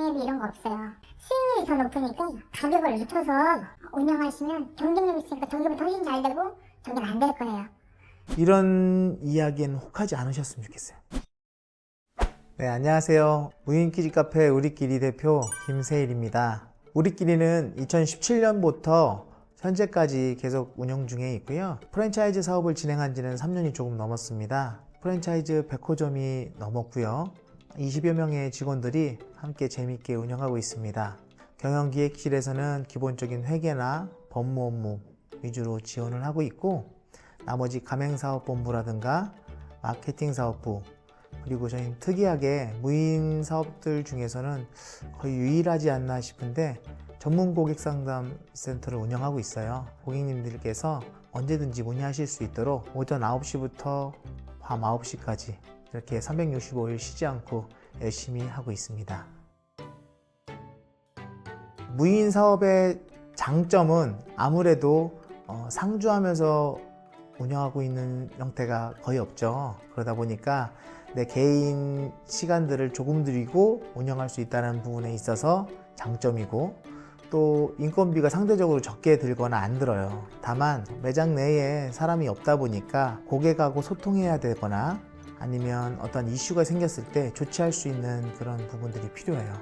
영업이익 이런 거 없어요. 수익률이 더 높으니까 가격을 늦춰서 운영하시면 경쟁력 있으니까 저기보다 훨씬 잘 되고 저기는 안 될 거예요. 이런 이야기는 혹하지 않으셨으면 좋겠어요. 네, 안녕하세요. 무인키즈 카페 우리끼리 대표 김세일입니다. 우리끼리는 2017년부터 현재까지 계속 운영 중에 있고요. 프랜차이즈 사업을 진행한 지는 3년이 조금 넘었습니다. 프랜차이즈 100호점이 넘었고요. 20여 명의 직원들이 함께 재밌게 운영하고 있습니다. 경영기획실에서는 기본적인 회계나 법무 업무 위주로 지원을 하고 있고, 나머지 가맹사업본부라든가 마케팅사업부, 그리고 저희는 특이하게 무인 사업들 중에서는 거의 유일하지 않나 싶은데 전문 고객 상담 센터를 운영하고 있어요. 고객님들께서 언제든지 문의하실 수 있도록 오전 9시부터 밤 9시까지 이렇게 365일 쉬지 않고 열심히 하고 있습니다. 무인 사업의 장점은 아무래도 상주하면서 운영하고 있는 형태가 거의 없죠. 그러다 보니까 내 개인 시간들을 조금 들이고 운영할 수 있다는 부분에 있어서 장점이고, 또 인건비가 상대적으로 적게 들거나 안 들어요. 다만 매장 내에 사람이 없다 보니까 고객하고 소통해야 되거나 아니면 어떤 이슈가 생겼을 때 조치할 수 있는 그런 부분들이 필요해요.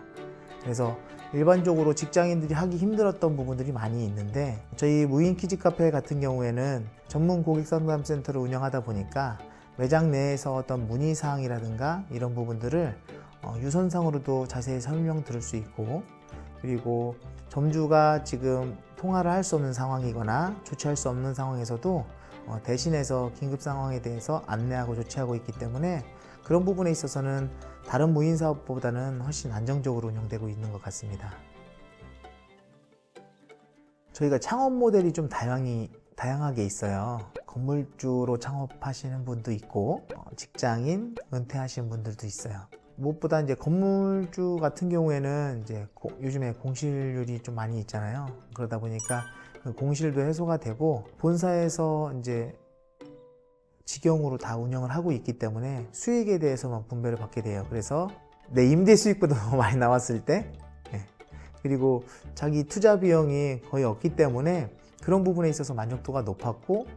그래서 일반적으로 직장인들이 하기 힘들었던 부분들이 많이 있는데, 저희 무인 키즈 카페 같은 경우에는 전문 고객 상담 센터를 운영하다 보니까 매장 내에서 어떤 문의사항이라든가 이런 부분들을 유선상으로도 자세히 설명 들을 수 있고, 그리고 점주가 지금 통화를 할 수 없는 상황이거나 조치할 수 없는 상황에서도 대신해서 긴급 상황에 대해서 안내하고 조치하고 있기 때문에 그런 부분에 있어서는 다른 무인 사업보다는 훨씬 안정적으로 운영되고 있는 것 같습니다. 저희가 창업 모델이 좀 다양하게 있어요. 건물주로 창업하시는 분도 있고, 직장인, 은퇴하신 분들도 있어요. 무엇보다 이제 건물주 같은 경우에는 이제 요즘에 공실률이 좀 많이 있잖아요. 그러다 보니까 그 공실도 해소가 되고 본사에서 이제 직영으로 다 운영을 하고 있기 때문에 수익에 대해서만 분배를 받게 돼요. 그래서 내 임대 수익보다 더 많이 나왔을 때, 그리고 자기 투자 비용이 거의 없기 때문에 그런 부분에 있어서 만족도가 높았고,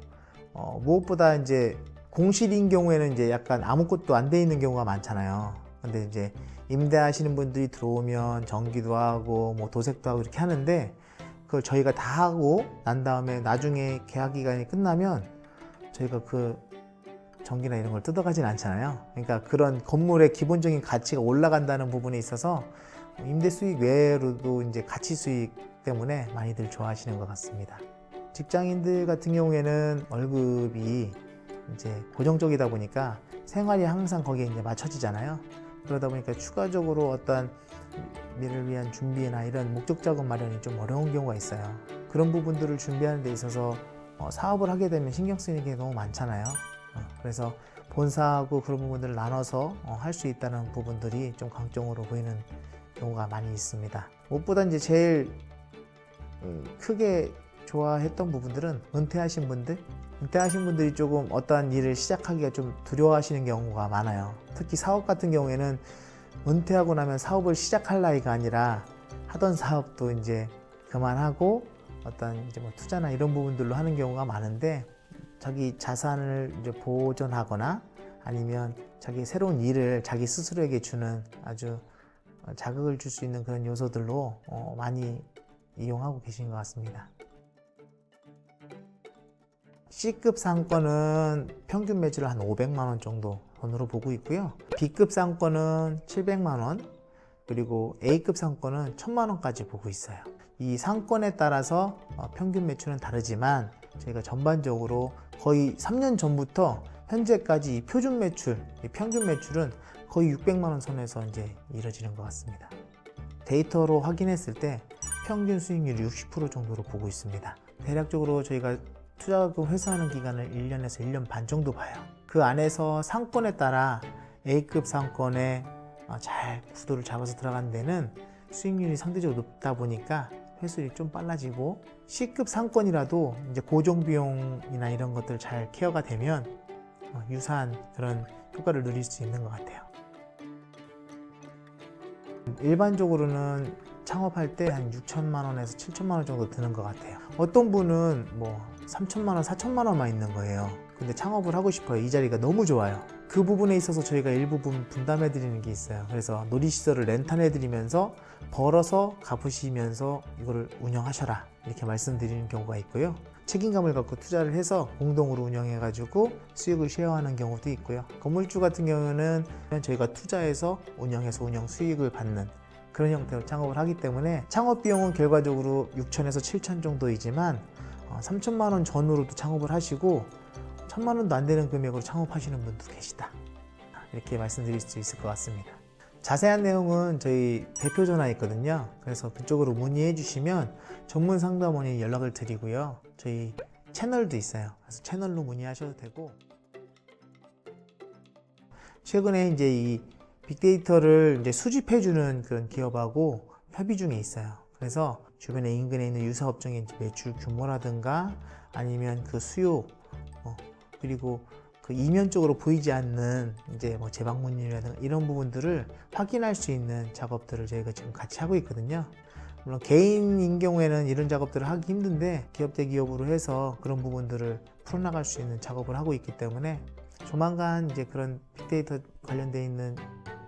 무엇보다 이제 공실인 경우에는 이제 약간 아무것도 안 돼 있는 경우가 많잖아요. 근데 이제 임대하시는 분들이 들어오면 전기도 하고 뭐 도색도 하고 이렇게 하는데, 그걸 저희가 다 하고 난 다음에 나중에 계약 기간이 끝나면 저희가 그 전기나 이런 걸 뜯어가진 않잖아요. 그러니까 그런 건물의 기본적인 가치가 올라간다는 부분에 있어서 임대 수익 외로도 이제 가치 수익 때문에 많이들 좋아하시는 것 같습니다. 직장인들 같은 경우에는 월급이 이제 고정적이다 보니까 생활이 항상 거기에 이제 맞춰지잖아요. 그러다 보니까 추가적으로 어떤 미래를 위한 준비나 이런 목적 자금 마련이 좀 어려운 경우가 있어요. 그런 부분들을 준비하는 데 있어서 사업을 하게 되면 신경 쓰이는 게 너무 많잖아요. 그래서 본사하고 그런 부분들을 나눠서 할 수 있다는 부분들이 좀 강점으로 보이는 경우가 많이 있습니다. 무엇보다 이제 제일 크게 좋아했던 부분들은 은퇴하신 분들이 조금 어떠한 일을 시작하기가 좀 두려워하시는 경우가 많아요. 특히 사업 같은 경우에는 은퇴하고 나면 사업을 시작할 나이가 아니라 하던 사업도 이제 그만하고 어떤 이제 뭐 투자나 이런 부분들로 하는 경우가 많은데, 자기 자산을 이제 보존하거나 아니면 자기 새로운 일을 자기 스스로에게 주는 아주 자극을 줄 수 있는 그런 요소들로 많이 이용하고 계신 것 같습니다. C급 상권은 평균 매출을 한 500만 원 정도 돈으로 보고 있고요. B급 상권은 700만 원, 그리고 A급 상권은 1000만 원까지 보고 있어요. 이 상권에 따라서 평균 매출은 다르지만 저희가 전반적으로 거의 3년 전부터 현재까지 이 표준 매출, 이 평균 매출은 거의 600만 원 선에서 이제 이루어지는 것 같습니다. 데이터로 확인했을 때 평균 수익률이 60% 정도로 보고 있습니다. 대략적으로 저희가 투자금 회수하는 기간을 1년에서 1년 반 정도 봐요. 그 안에서 상권에 따라 A급 상권에 잘 구도를 잡아서 들어간 데는 수익률이 상대적으로 높다 보니까 회수율이 좀 빨라지고, C급 상권이라도 이제 고정 비용이나 이런 것들 잘 케어가 되면 유사한 그런 효과를 누릴 수 있는 것 같아요. 일반적으로는 창업할 때 한 6천만 원에서 7천만 원 정도 드는 것 같아요. 어떤 분은 뭐 3천만 원, 4천만 원만 있는 거예요. 근데 창업을 하고 싶어요. 이 자리가 너무 좋아요. 그 부분에 있어서 저희가 일부분 분담해 드리는 게 있어요. 그래서 놀이시설을 렌탈해 드리면서 벌어서 갚으시면서 이거를 운영하셔라 이렇게 말씀드리는 경우가 있고요. 책임감을 갖고 투자를 해서 공동으로 운영해 가지고 수익을 쉐어하는 경우도 있고요. 건물주 같은 경우는 저희가 투자해서 운영해서 운영 수익을 받는 그런 형태로 창업을 하기 때문에 창업 비용은 결과적으로 6천에서 7천 정도이지만 3천만 원 전후로도 창업을 하시고 1,000만 원도 안 되는 금액으로 창업하시는 분도 계시다. 이렇게 말씀드릴 수 있을 것 같습니다. 자세한 내용은 저희 대표 전화 있거든요. 그래서 그쪽으로 문의해 주시면 전문 상담원이 연락을 드리고요. 저희 채널도 있어요. 그래서 채널로 문의하셔도 되고, 최근에 이제 이 빅데이터를 이제 수집해 주는 그런 기업하고 협의 중에 있어요. 그래서 주변에 인근에 있는 유사업종의 매출 규모라든가 아니면 그 수요, 그리고 그 이면적으로 보이지 않는 이제 뭐 재방문율이라든가 이런 부분들을 확인할 수 있는 작업들을 저희가 지금 같이 하고 있거든요. 물론 개인인 경우에는 이런 작업들을 하기 힘든데 기업 대 기업으로 해서 그런 부분들을 풀어나갈 수 있는 작업을 하고 있기 때문에 조만간 이제 그런 빅데이터 관련되어 있는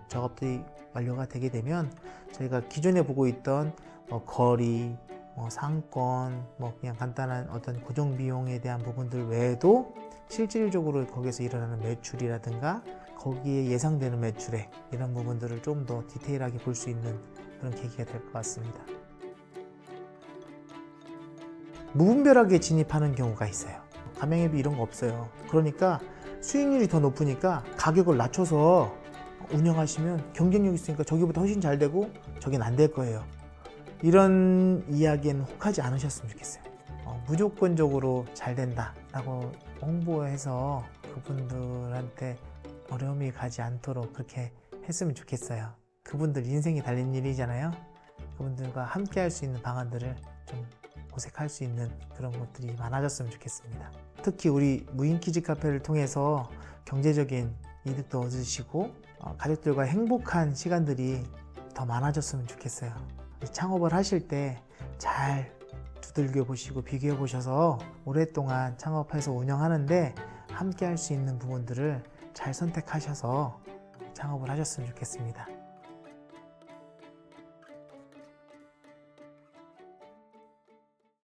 작업들이 완료가 되게 되면 저희가 기존에 보고 있던 뭐 거리, 뭐 상권, 뭐 그냥 간단한 어떤 고정 비용에 대한 부분들 외에도 실질적으로 거기서 일어나는 매출이라든가 거기에 예상되는 매출액 이런 부분들을 좀 더 디테일하게 볼 수 있는 그런 계기가 될 것 같습니다. 무분별하게 진입하는 경우가 있어요. 가맹앱이 이런 거 없어요. 그러니까 수익률이 더 높으니까 가격을 낮춰서 운영하시면 경쟁력 있으니까 저기보다 훨씬 잘 되고 저긴 안 될 거예요. 이런 이야기는 혹하지 않으셨으면 좋겠어요. 무조건적으로 잘 된다 라고 홍보해서 그분들한테 어려움이 가지 않도록 그렇게 했으면 좋겠어요. 그분들 인생이 달린 일이잖아요. 그분들과 함께 할 수 있는 방안들을 좀 모색할 수 있는 그런 것들이 많아졌으면 좋겠습니다. 특히 우리 무인키즈 카페를 통해서 경제적인 이득도 얻으시고 가족들과 행복한 시간들이 더 많아졌으면 좋겠어요. 창업을 하실 때 잘 두들겨 보시고 비교해 보셔서 오랫동안 창업해서 운영하는데 함께 할 수 있는 부분들을 잘 선택하셔서 창업을 하셨으면 좋겠습니다.